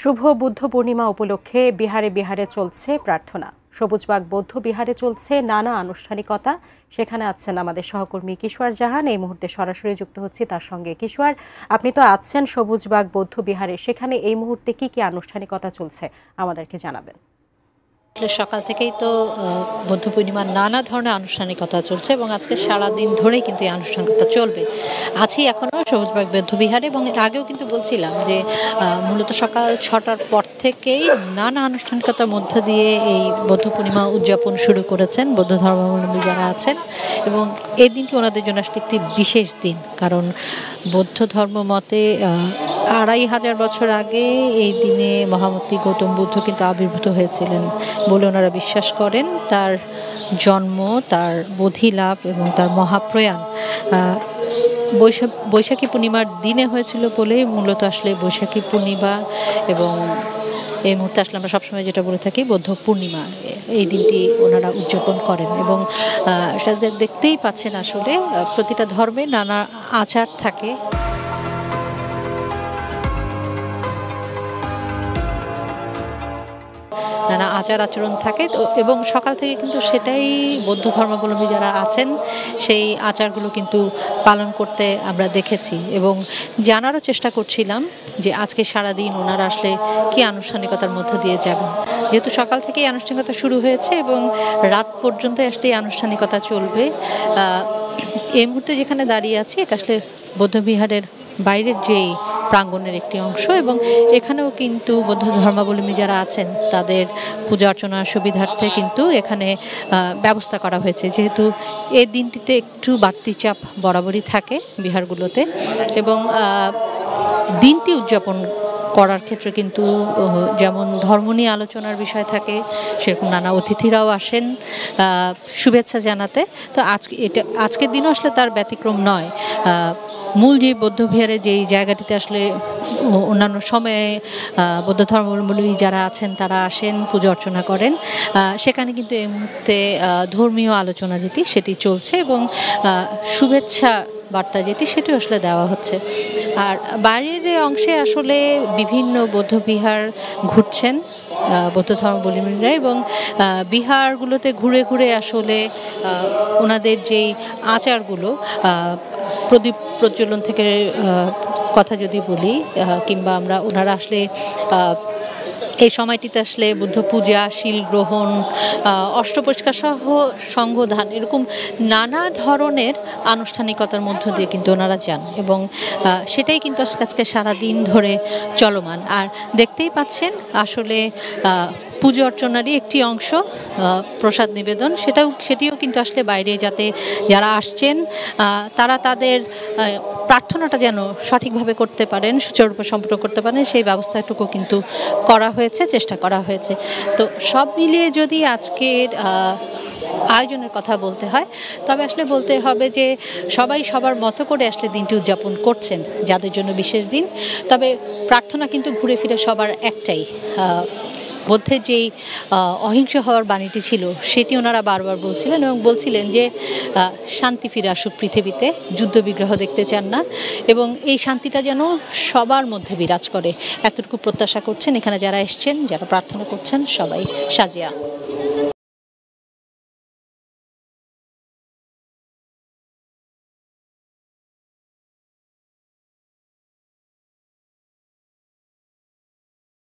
শুভ বুদ্ধ পূর্ণিমা উপলক্ষে বিহারে বিহারে চলছে প্রার্থনা। সবুজবাগ বৌদ্ধ বিহারে চলছে নানা আনুষ্ঠানিকতা। সেখানে আছেন আমাদের সহকর্মী কিশোর জাহান। এই মুহূর্তে সরাসরি যুক্ত হচ্ছি তার সঙ্গে। কিশোর, আপনি তো আছেন সবুজবাগ বৌদ্ধ বিহারে, সেখানে এই মুহূর্তে কি কি আনুষ্ঠানিকতা চলছে আমাদেরকে জানাবেন। সকাল থেকেই তো বৌদ্ধ পূর্ণিমার নানা ধরনের আনুষ্ঠানিকতা চলছে এবং আজকে সারাদিন ধরেই কিন্তু এই আনুষ্ঠানিকতা চলবে। আছি এখনও সবুজবাগ বৌদ্ধ বিহারে এবং এর আগেও কিন্তু বলছিলাম যে মূলত সকাল 6টার পর থেকেই নানা আনুষ্ঠানিকতার মধ্যে দিয়ে এই বৌদ্ধ পূর্ণিমা উদযাপন শুরু করেছেন বৌদ্ধ ধর্মাবলম্বী যারা আছেন। এবং এই দিনটি ওনাদের জন্য আসলে একটি বিশেষ দিন, কারণ বৌদ্ধ ধর্ম মতে 2500 বছর আগে এই দিনে মহামতি গৌতম বুদ্ধ কিন্তু আবির্ভূত হয়েছিলেন বলে ওনারা বিশ্বাস করেন। তার জন্ম, তার বোধিলাভ এবং তার মহাপ্রয়াণ বৈশাখী পূর্ণিমার দিনে হয়েছিল বলেই মূলত আসলে বৈশাখী পূর্ণিমা এবং এই মুহূর্তে আসলে আমরা সবসময় যেটা বলে থাকি বৌদ্ধ পূর্ণিমা, এই দিনটি ওনারা উদযাপন করেন। এবং সেটা দেখতেই পাচ্ছেন আসলে প্রতিটা ধর্মে নানা আচার থাকে। নানা আচার আচরণ থাকে তো, এবং সকাল থেকে কিন্তু সেটাই বৌদ্ধ ধর্মাবলম্বী যারা আছেন সেই আচারগুলো কিন্তু পালন করতে আমরা দেখেছি এবং জানারও চেষ্টা করছিলাম যে আজকে সারাদিন ওনারা আসলে কি আনুষ্ঠানিকতার মধ্যে দিয়ে যাবেন। যেহেতু সকাল থেকেই আনুষ্ঠানিকতা শুরু হয়েছে এবং রাত পর্যন্ত আসলে এই আনুষ্ঠানিকতা চলবে। এই মুহূর্তে যেখানে দাঁড়িয়ে আছি এটা আসলে বৌদ্ধবিহারের বাইরের যেই প্রাঙ্গণের একটি অংশ এবং এখানেও কিন্তু বৌদ্ধ ধর্মাবলম্বী যারা আছেন তাদের পূজা অর্চনার সুবিধার্থে কিন্তু এখানে ব্যবস্থা করা হয়েছে। যেহেতু এই দিনটিতে একটু বাড়তি চাপ বরাবরই থাকে বিহারগুলোতে এবং দিনটি উদযাপন করার ক্ষেত্রে কিন্তু যেমন ধর্ম নিয়ে আলোচনার বিষয় থাকে, সেরকম নানা অতিথিরাও আসেন শুভেচ্ছা জানাতে। তো আজকের দিনও আসলে তার ব্যতিক্রম নয়। মূল যে বৌদ্ধবিহারে যেই জায়গাটিতে আসলে অন্যান্য সময়ে বৌদ্ধ ধর্মাবলম্বী যারা আছেন তারা আসেন, পূজা অর্চনা করেন, সেখানে কিন্তু এই মুহূর্তে ধর্মীয় আলোচনা সেটি চলছে এবং শুভেচ্ছা বার্তা সেটি আসলে দেওয়া হচ্ছে। আর বাইরের অংশে আসলে বিভিন্ন বৌদ্ধবিহার ঘুরছেন বৌদ্ধ ধর্মাবলম্বীরা এবং বিহারগুলোতে ঘুরে ঘুরে আসলে ওনাদের যেই আচারগুলো, প্রদীপ প্রজ্বলন থেকে কথা যদি বলি, কিংবা ওনারা আসলে এই সময়টিতে আসলে বুদ্ধ পূজা, শিল গ্রহণ, অষ্টপরিষ্কার সহ সংঘদান, এরকম নানা ধরনের আনুষ্ঠানিকতার মধ্য দিয়ে কিন্তু ওনারা যান এবং সেটাই কিন্তু আজকে সারাদিন ধরে চলমান। আর দেখতেই পাচ্ছেন আসলে পুজো অর্চনারই একটি অংশ প্রসাদ নিবেদন, সেটিও কিন্তু আসলে বাইরে যাতে যারা আসছেন তারা তাদের প্রার্থনাটা যেন সঠিকভাবে করতে পারেন, সুচারুরূপে সম্পন্ন করতে পারেন, সেই ব্যবস্থাটুকু কিন্তু করা হয়েছে, চেষ্টা করা হয়েছে। তো সব মিলিয়ে যদি আজকের আয়োজনের কথা বলতে হয় তবে আসলে বলতে হবে যে সবাই সবার মতো করে আসলে দিনটি উদযাপন করছেন, যাদের জন্য বিশেষ দিন। তবে প্রার্থনা কিন্তু ঘুরে ফিরে সবার একটাই, বুদ্ধের যেই অহিংস হওয়ার বাণীটি ছিল সেটি ওনারা বারবার বলছিলেন এবং বলছিলেন যে শান্তি ফিরে আসুক পৃথিবীতে, যুদ্ধ বিগ্রহ দেখতে চান না এবং এই শান্তিটা যেন সবার মধ্যে বিরাজ করে, এতটুকু প্রত্যাশা করছেন এখানে যারা এসছেন, যারা প্রার্থনা করছেন সবাই। সাজিয়া।